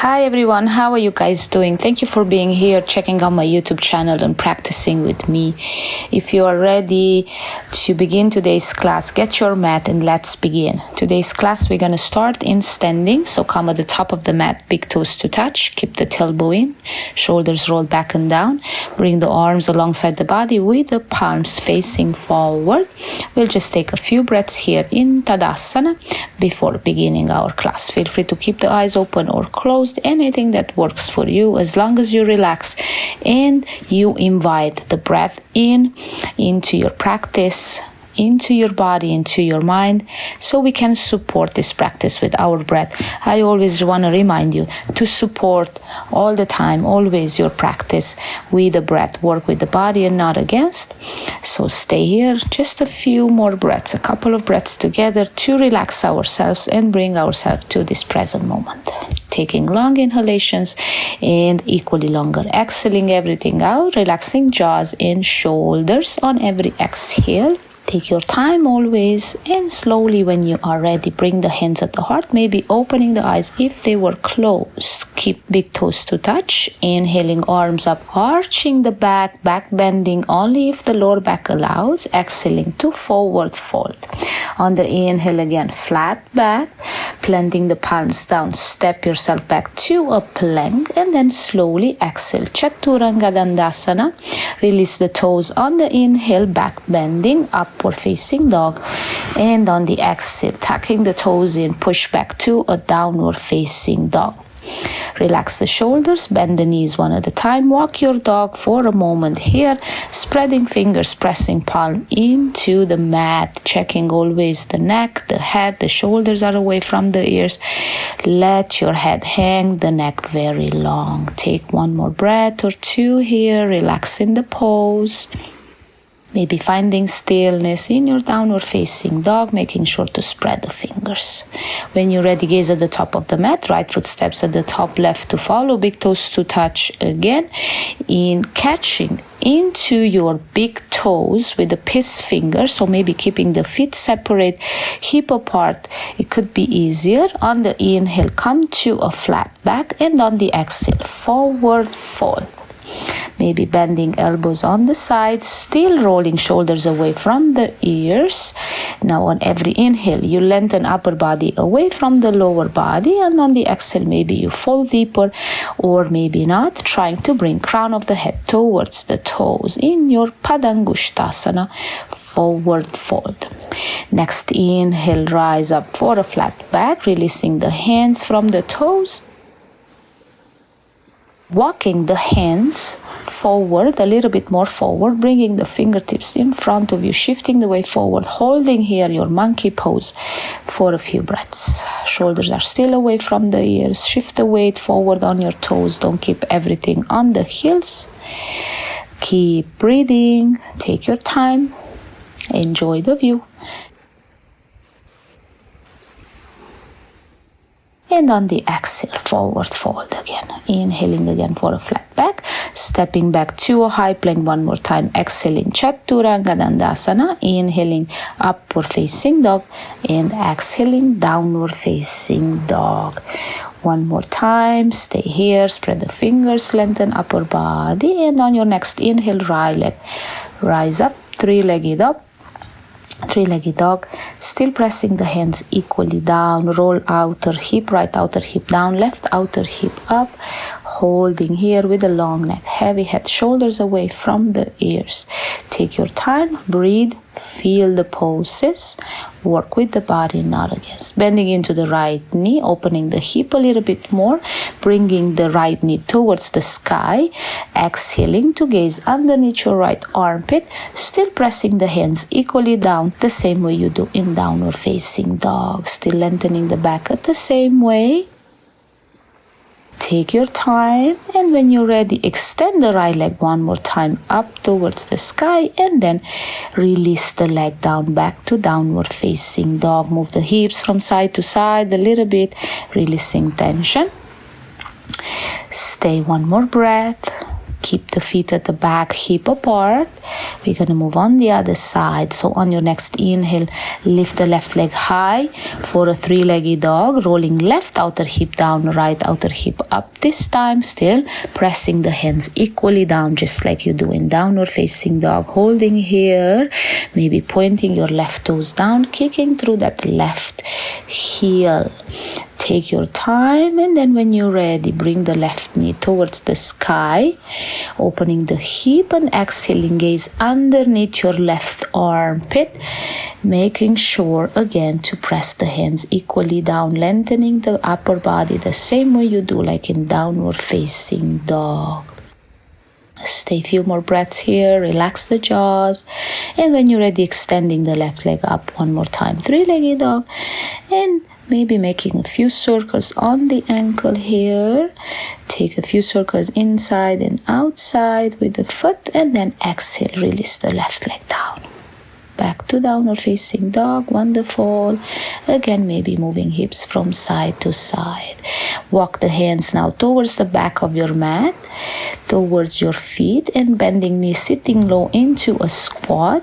Hi everyone, how are you guys doing? Thank you for being here, checking out my YouTube channel and practicing with me. If you are ready to begin today's class, get your mat and let's begin. Today's class we're going to start in standing, so come at the top of the mat, big toes to touch, keep the tailbone in, shoulders rolled back and down, bring the arms alongside the body with the palms facing forward. We'll just take a few breaths here in Tadasana before beginning our class. Feel free to keep the eyes open or closed, anything that works for you, as long as you relax and you invite the breath into your practice, into your body, into your mind, so we can support this practice with our breath. I always want to remind you to support all the time, always your practice with the breath. Work with the body and not against. So stay here, just a few more breaths, a couple of breaths together to relax ourselves and bring ourselves to this present moment. Taking long inhalations and equally longer exhaling everything out, relaxing jaws and shoulders on every exhale. Take your time always, and slowly when you are ready, bring the hands at the heart, maybe opening the eyes if they were closed. Keep big toes to touch, inhaling arms up, arching the back bending only if the lower back allows, exhaling to forward fold. On the inhale again, flat back, planting the palms down, step yourself back to a plank, and then slowly exhale, Chaturanga Dandasana. Release the toes on the inhale, back bending, upward facing dog, and on the exhale, tucking the toes in, push back to a downward facing dog. Relax the shoulders, bend the knees one at a time, walk your dog for a moment here, spreading fingers, pressing palm into the mat, checking always the neck, the head, the shoulders are away from the ears. Let your head hang, the neck very long. Take one more breath or two here, relaxing the pose. Maybe finding stillness in your downward facing dog, making sure to spread the fingers. When you're ready, gaze at the top of the mat, right foot steps at the top, left to follow, big toes to touch again. In catching into your big toes with the piss finger, so maybe keeping the feet separate, hip apart, it could be easier. On the inhale, come to a flat back, and on the exhale, forward fold. Maybe bending elbows on the sides, still rolling shoulders away from the ears. Now on every inhale, you lengthen upper body away from the lower body, and on the exhale, maybe you fold deeper or maybe not, trying to bring crown of the head towards the toes in your Padangusthasana, forward fold. Next inhale, rise up for a flat back, releasing the hands from the toes. Walking the hands forward, a little bit more forward, bringing the fingertips in front of you, shifting the weight forward, holding here your monkey pose for a few breaths. Shoulders are still away from the ears. Shift the weight forward on your toes. Don't keep everything on the heels. Keep breathing. Take your time. Enjoy the view. And on the exhale, forward fold again. Inhaling again for a flat back. Stepping back to a high plank one more time. Exhaling, Chaturanga Dandasana. Inhaling, upward facing dog. And exhaling, downward facing dog. One more time. Stay here. Spread the fingers. Lengthen upper body. And on your next inhale, right leg. Rise up. Three-legged up. Three-legged dog, still pressing the hands equally down, roll outer hip, right outer hip down, left outer hip up, holding here with a long neck, heavy head, shoulders away from the ears. Take your time, breathe, feel the poses, work with the body, not against. Bending into the right knee, opening the hip a little bit more, bringing the right knee towards the sky, exhaling to gaze underneath your right armpit, still pressing the hands equally down, the same way you do in downward facing dog, still lengthening the back at the same way. Take your time, and when you're ready, extend the right leg one more time up towards the sky, and then release the leg down back to downward facing dog. Move the hips from side to side a little bit, releasing tension. Stay one more breath. Keep the feet at the back, hip apart. We're going to move on the other side. So on your next inhale, lift the left leg high for a three-legged dog, rolling left outer hip down, right outer hip up. This time still pressing the hands equally down, just like you do in downward facing dog. Holding here, maybe pointing your left toes down, kicking through that left heel. Take your time, and then when you're ready, bring the left knee towards the sky, opening the hip and exhaling, gaze underneath your left armpit, making sure again to press the hands equally down, lengthening the upper body the same way you do like in downward facing dog. Stay a few more breaths here, relax the jaws, and when you're ready, extending the left leg up one more time, three-legged dog, and maybe making a few circles on the ankle here. Take a few circles inside and outside with the foot, and then exhale, release the left leg down. Back to downward facing dog. Wonderful. Again, maybe moving hips from side to side. Walk the hands now towards the back of your mat, towards your feet, and bending knees, sitting low into a squat.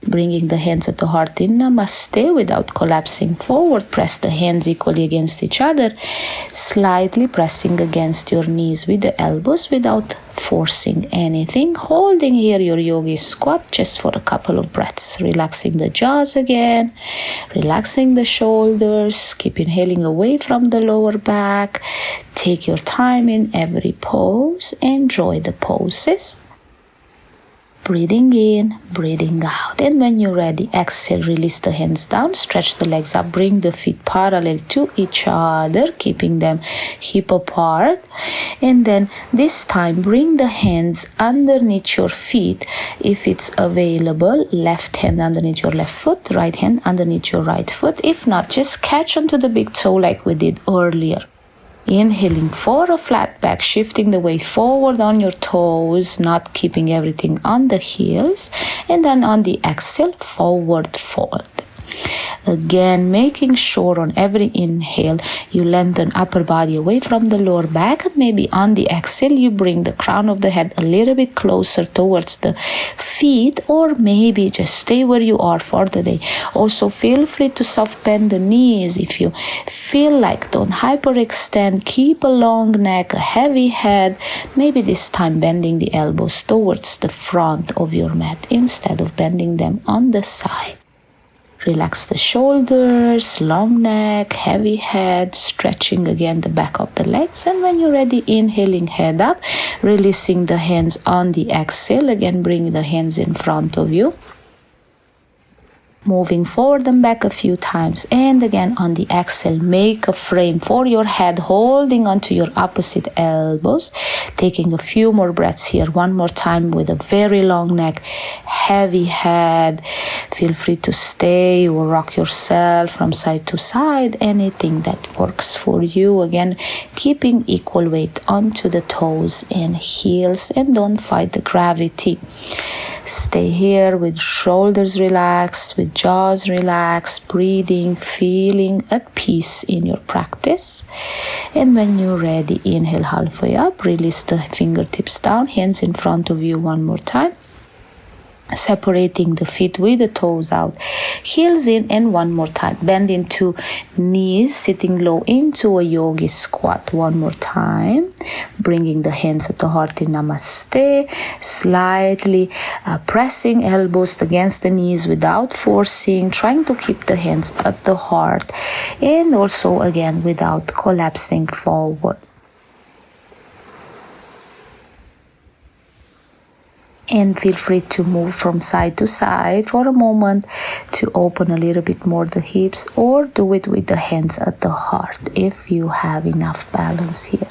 Bringing the hands at the heart in Namaste without collapsing forward. Press the hands equally against each other, slightly pressing against your knees with the elbows without forcing anything. Holding here your yogi squat just for a couple of breaths. Relaxing the jaws again, relaxing the shoulders. Keep inhaling away from the lower back. Take your time in every pose. Enjoy the poses. Breathing in, breathing out. And when you're ready, exhale, release the hands down, stretch the legs up, bring the feet parallel to each other, keeping them hip apart. And then this time, bring the hands underneath your feet if it's available. Left hand underneath your left foot, right hand underneath your right foot. If not, just catch onto the big toe like we did earlier. Inhaling for a flat back, shifting the weight forward on your toes, not keeping everything on the heels. And then on the exhale, forward fold. Again, making sure on every inhale you lengthen upper body away from the lower back, and maybe on the exhale you bring the crown of the head a little bit closer towards the feet, or maybe just stay where you are for the day. Also feel free to soft bend the knees if you feel like. Don't hyperextend. Keep a long neck, a heavy head. Maybe this time bending the elbows towards the front of your mat instead of bending them on the side. Relax the shoulders, long neck, heavy head, stretching again the back of the legs. And when you're ready, inhaling head up, releasing the hands on the exhale. Again, bring the hands in front of you. Moving forward and back a few times. And again, on the exhale, make a frame for your head, holding onto your opposite elbows. Taking a few more breaths here. One more time with a very long neck, heavy head. Feel free to stay or rock yourself from side to side. Anything that works for you. Again, keeping equal weight onto the toes and heels, and don't fight the gravity. Stay here with shoulders relaxed, with jaws relaxed, breathing, feeling at peace in your practice. And when you're ready, inhale halfway up, release the fingertips down, hands in front of you one more time. Separating the feet with the toes out, heels in, and one more time. Bend into knees, sitting low into a yogi squat. One more time. Bringing the hands at the heart in Namaste. Slightly pressing elbows against the knees without forcing. Trying to keep the hands at the heart. And also, again, without collapsing forward. And feel free to move from side to side for a moment to open a little bit more the hips, or do it with the hands at the heart if you have enough balance here.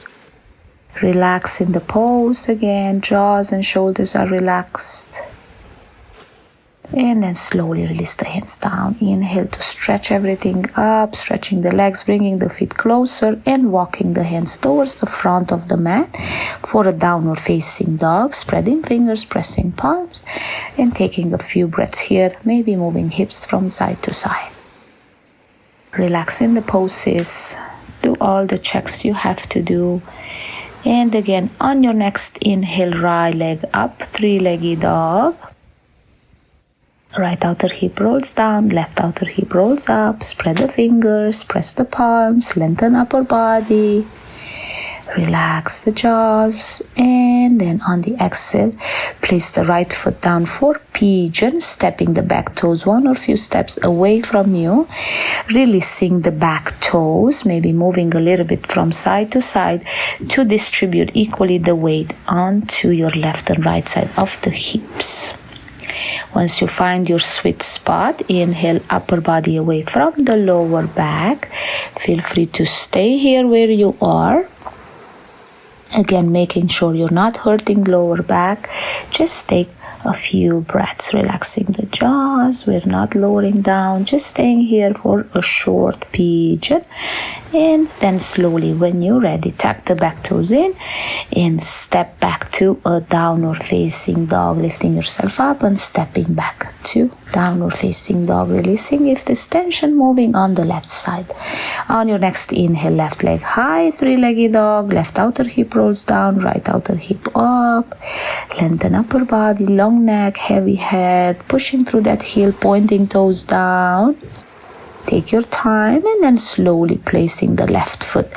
Relax in the pose again, jaws and shoulders are relaxed. And then slowly release the hands down. Inhale to stretch everything up, stretching the legs, bringing the feet closer, and walking the hands towards the front of the mat for a downward facing dog. Spreading fingers, pressing palms, and taking a few breaths here, maybe moving hips from side to side. Relaxing the poses. Do all the checks you have to do. And again, on your next inhale, right leg up, three-legged dog. Right outer hip rolls down, left outer hip rolls up. Spread the fingers, press the palms, lengthen upper body. Relax the jaws, and then on the exhale, place the right foot down for pigeon, stepping the back toes one or few steps away from you, releasing the back toes, maybe moving a little bit from side to side to distribute equally the weight onto your left and right side of the hips. Once you find your sweet spot, inhale upper body away from the lower back. Feel free to stay here where you are. Again, making sure you're not hurting lower back. Just take a few breaths, relaxing the jaws. We're not lowering down, just staying here for a short pigeon. And then slowly, when you're ready, tuck the back toes in and step back to a downward facing dog, lifting yourself up and stepping back to downward facing dog, releasing if there's tension, moving on the left side. On your next inhale, left leg high, three-legged dog, left outer hip rolls down, right outer hip up. Lengthen upper body, long neck, heavy head, pushing through that heel, pointing toes down. Take your time, and then slowly placing the left foot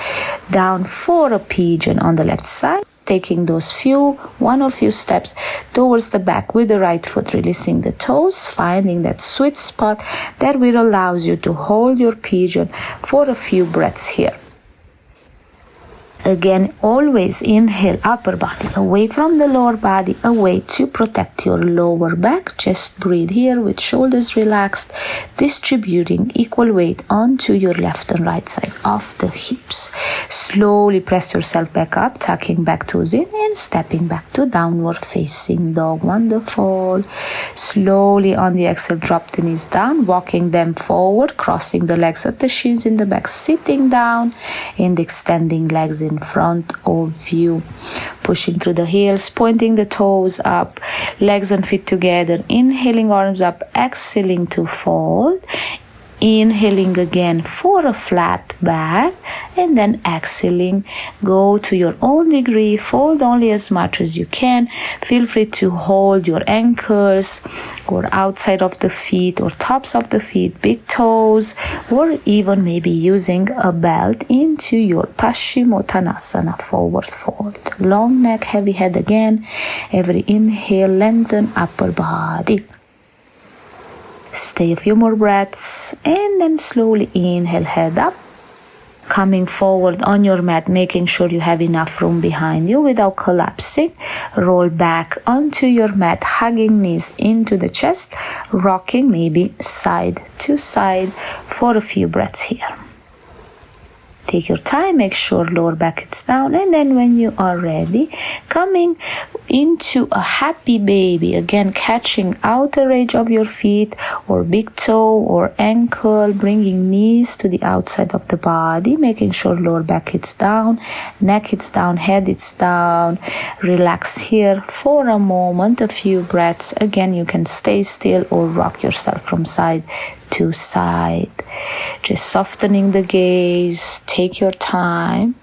down for a pigeon on the left side. Taking those one or few steps towards the back with the right foot, releasing the toes, finding that sweet spot that will allow you to hold your pigeon for a few breaths here. Again, always inhale upper body away from the lower body, away to protect your lower back. Just breathe here with shoulders relaxed, distributing equal weight onto your left and right side of the hips. Slowly press yourself back up, tucking back toes in and stepping back to downward facing dog. Wonderful. Slowly on the exhale, drop the knees down, walking them forward, crossing the legs at the shins in the back, sitting down and extending legs in front of you, pushing through the heels, pointing the toes up, legs and feet together, inhaling arms up, exhaling to fold, inhaling again for a flat back, and then exhaling, go to your own degree, fold only as much as you can. Feel free to hold your ankles or outside of the feet or tops of the feet, big toes, or even maybe using a belt into your Paschimottanasana, forward fold. Long neck, heavy head again. Every inhale, lengthen upper body. Stay a few more breaths, and then slowly inhale, head up, coming forward on your mat, making sure you have enough room behind you without collapsing. Roll back onto your mat, hugging knees into the chest, rocking maybe side to side for a few breaths here. Take your time, make sure lower back is down, and then when you are ready, coming into a happy baby, again catching outer edge of your feet or big toe or ankle, bringing knees to the outside of the body, making sure lower back is down, neck is down, head is down. Relax here for a moment, a few breaths. Again, you can stay still or rock yourself from side to side, just softening the gaze. Take your time,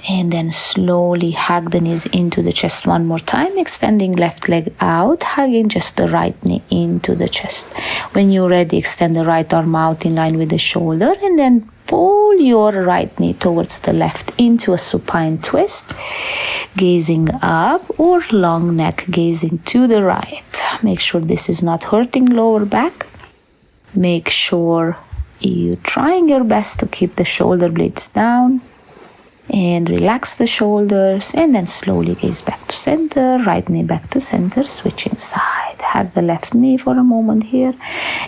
and then slowly hug the knees into the chest one more time, extending left leg out, hugging just the right knee into the chest. When you're ready, extend the right arm out in line with the shoulder, and then pull your right knee towards the left into a supine twist, gazing up, or long neck, gazing to the right. Make sure this is not hurting lower back. Make sure you're trying your best to keep the shoulder blades down, and relax the shoulders, and then slowly gaze back to center, right knee back to center, switching side. Hug the left knee for a moment here,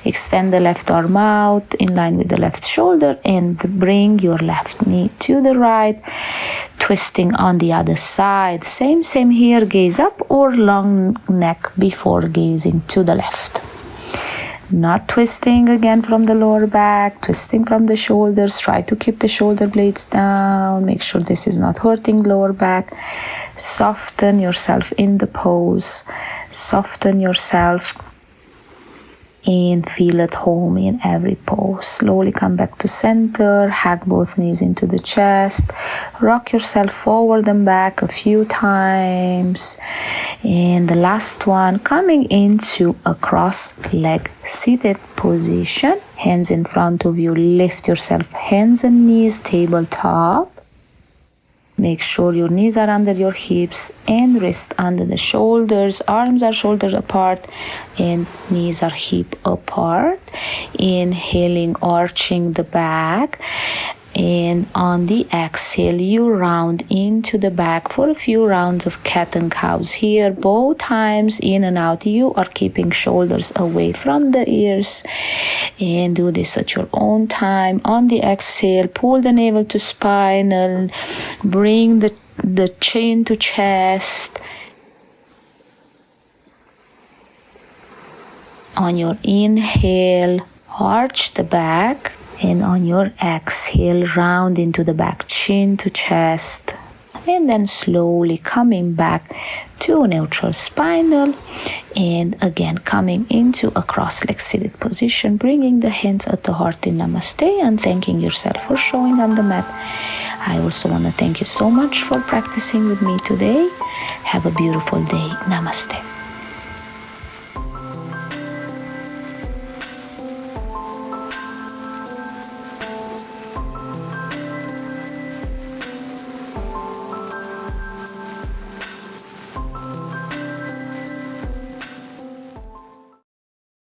extend the left arm out in line with the left shoulder, and bring your left knee to the right, twisting on the other side. Same here, gaze up or long neck before gazing to the left. Not twisting again from the lower back, twisting from the shoulders. Try to keep the shoulder blades down. Make sure this is not hurting lower back. Soften yourself in the pose. Soften yourself. and feel at home in every pose. Slowly come back to center, hug both knees into the chest, rock yourself forward and back a few times. And the last one, coming into a cross-leg seated position, hands in front of you, lift yourself, hands and knees tabletop. Make sure your knees are under your hips and wrists under the shoulders. Arms are shoulder apart and knees are hip apart. Inhaling, arching the back. And on the exhale, you round into the back for a few rounds of cat and cows here. Both times in and out. You are keeping shoulders away from the ears. And do this at your own time. On the exhale, pull the navel to spinal. Bring the chin to chest. On your inhale, arch the back. And on your exhale, round into the back, chin to chest. And then slowly coming back to neutral spinal. And again, coming into a cross-leg seated position, bringing the hands at the heart in Namaste and thanking yourself for showing on the mat. I also want to thank you so much for practicing with me today. Have a beautiful day. Namaste.